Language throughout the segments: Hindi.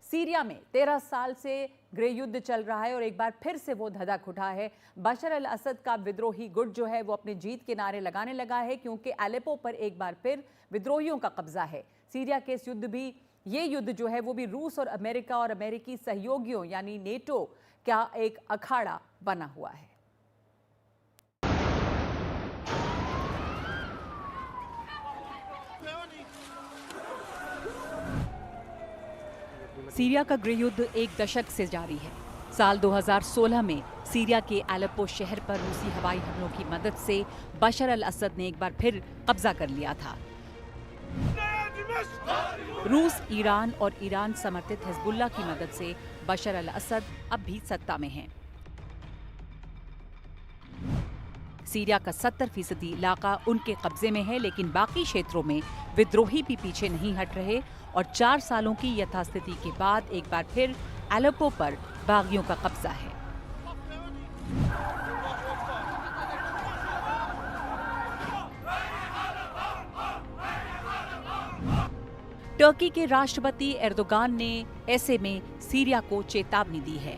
सीरिया में 13 साल से गृह युद्ध चल रहा है और एक बार फिर से वो धधक उठा है। बशर अल असद का विद्रोही गुट जो है वो अपनी जीत के नारे लगाने लगा है, क्योंकि अलेप्पो पर एक बार फिर विद्रोहियों का कब्जा है। सीरिया के इस ये युद्ध जो है वो भी रूस और अमेरिका और अमेरिकी सहयोगियों यानी नेटो का एक अखाड़ा बना हुआ है। सीरिया का गृह युद्ध एक दशक से जारी है। साल 2016 में सीरिया के अलेप्पो शहर पर रूसी हवाई हमलों की मदद से बशर अल असद ने एक बार फिर कब्जा कर लिया था। रूस, ईरान और ईरान समर्थित हिजबुल्लाह की मदद से बशर अल असद अब भी सत्ता में हैं। सीरिया का 70% इलाका उनके कब्जे में है, लेकिन बाकी क्षेत्रों में विद्रोही भी पीछे नहीं हट रहे और 4 सालों की यथास्थिति के बाद एक बार फिर अलेप्पो पर बागियों का कब्जा है। टर्की के राष्ट्रपति एर्दोगान ने ऐसे में सीरिया को चेतावनी दी है।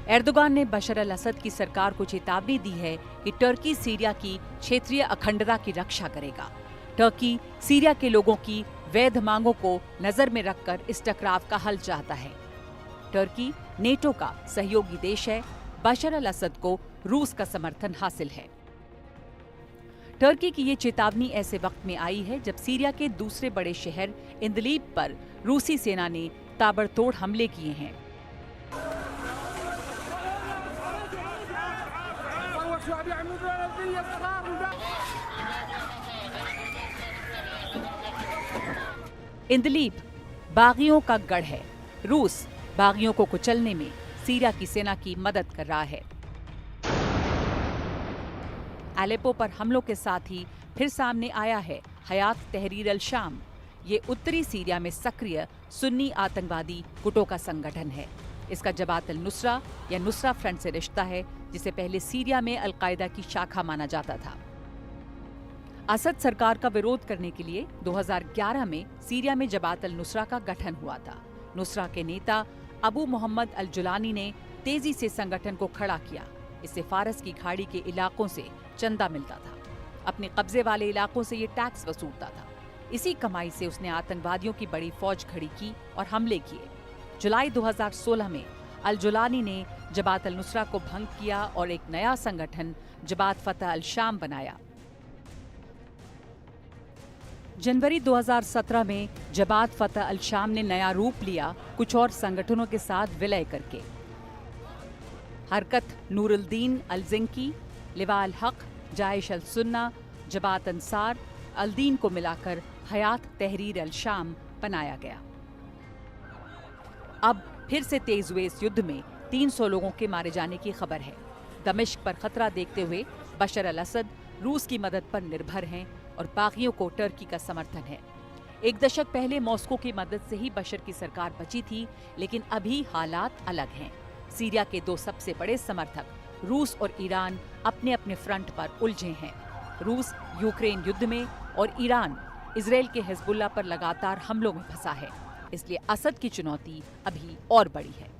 एर्दोगान ने बशर अल असद की सरकार को चेतावनी दी है कि टर्की सीरिया की क्षेत्रीय अखंडता की रक्षा करेगा। टर्की सीरिया के लोगों की वैध मांगों को नजर में रखकर इस टकराव का हल चाहता है। टर्की नेटो का सहयोगी देश है। बशर अल असद को रूस का समर्थन हासिल है। टर्की की ये चेतावनी ऐसे वक्त में आई है जब सीरिया के दूसरे बड़े शहर इदलिब पर रूसी सेना ने ताबड़तोड़ हमले किए हैं। इदलिब बागियों का गढ़ है। रूस बागियों को कुचलने में सीरिया की सेना की मदद कर रहा है। अलेप्पो पर हमलों के साथ ही फिर सामने आया है हयात तहरीर अल शाम। ये उत्तरी सीरिया में सक्रिय सुन्नी आतंकवादी गुटों का संगठन है। इसका जबात अल नुसरा या नुसरा फ्रंट से रिश्ता है, जिसे पहले सीरिया में अल कायदा की शाखा माना जाता था। असद सरकार का विरोध करने के लिए 2011 में सीरिया में जबात अल नुसरा का गठन हुआ था। नुसरा के नेता अबू मोहम्मद अल जुलानी ने तेजी से संगठन को खड़ा किया। इससे फारस की खाड़ी के इलाकों से चंदा मिलता था। अपने कब्जे वाले इलाकों से ये टैक्स वसूलता था। इसी कमाई से उसने आतंकवादियों की बड़ी फौज खड़ी की और हमले किए। जुलाई 2016 में अल जुलानी ने जबात अल नुसरा को भंग किया और एक नया संगठन जबात फतह अल शाम बनाया। जनवरी 2017 में जबात फतह अल शाम ने नया रूप लिया, कुछ और संगठनों के साथ विलय करके। हरकत नूरुल-दीन अल-ज़िंकी, लिवा अल-हक, जाइश अल-सुन्ना, जबात अंसार अल-दीन को मिलाकर हयात तहरीर अल शाम बनाया गया। अब फिर से तेज हुए इस युद्ध में 300 लोगों के मारे जाने की खबर है। दमिश्क पर खतरा देखते हुए बशर अल असद रूस की मदद पर निर्भर हैं और बागियों को टर्की का समर्थन है। एक दशक पहले मॉस्को की मदद से ही बशर की सरकार बची थी, लेकिन अभी हालात अलग हैं। सीरिया के 2 सबसे बड़े समर्थक रूस और ईरान अपने अपने फ्रंट पर उलझे हैं। रूस यूक्रेन युद्ध में और ईरान इजराइल के हिजबुल्लाह पर लगातार हमलों में फंसा है। इसलिए असद की चुनौती अभी और बड़ी है।